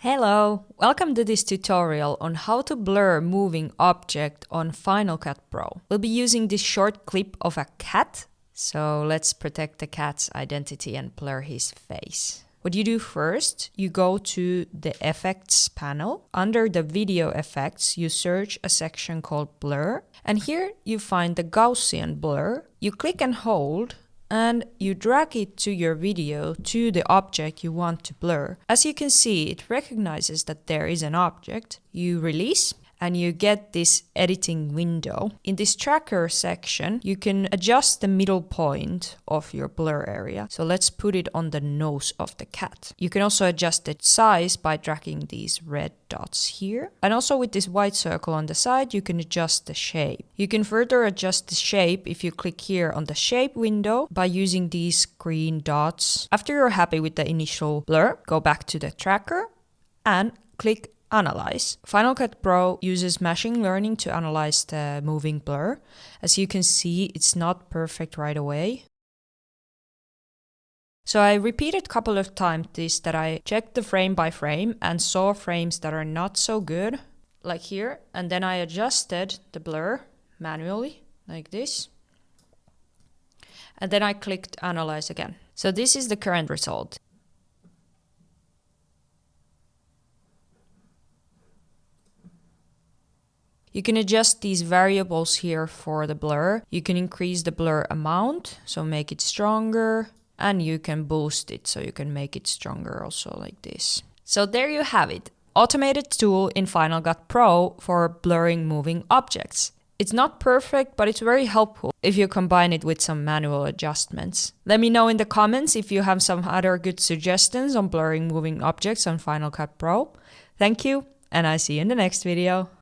Hello! Welcome to this tutorial on how to blur moving object on Final Cut Pro. We'll be using this short clip of a cat, so let's protect the cat's identity and blur his face. What you do first, you go to the Effects panel. Under the Video Effects, you search a section called Blur, and here you find the Gaussian blur. You click and hold, and you drag it to your video to the object you want to blur. As you can see, it recognizes that there is an object. You release and you get this editing window. In this tracker section, you can adjust the middle point of your blur area. So let's put it on the nose of the cat. You can also adjust the size by dragging these red dots here. And also with this white circle on the side, you can adjust the shape. You can further adjust the shape if you click here on the shape window by using these green dots. After you're happy with the initial blur, go back to the tracker and click Analyze. Final Cut Pro uses machine learning to analyze the moving blur. As you can see, it's not perfect right away. So I repeated a couple of times this, that I checked the frame by frame and saw frames that are not so good, like here, and then I adjusted the blur manually, like this. And then I clicked Analyze again. So this is the current result. You can adjust these variables here for the blur. You can increase the blur amount, so make it stronger, and you can boost it, so you can make it stronger also like this. So there you have it, automated tool in Final Cut Pro for blurring moving objects. It's not perfect, but it's very helpful if you combine it with some manual adjustments. Let me know in the comments if you have some other good suggestions on blurring moving objects on Final Cut Pro. Thank you, and I see you in the next video.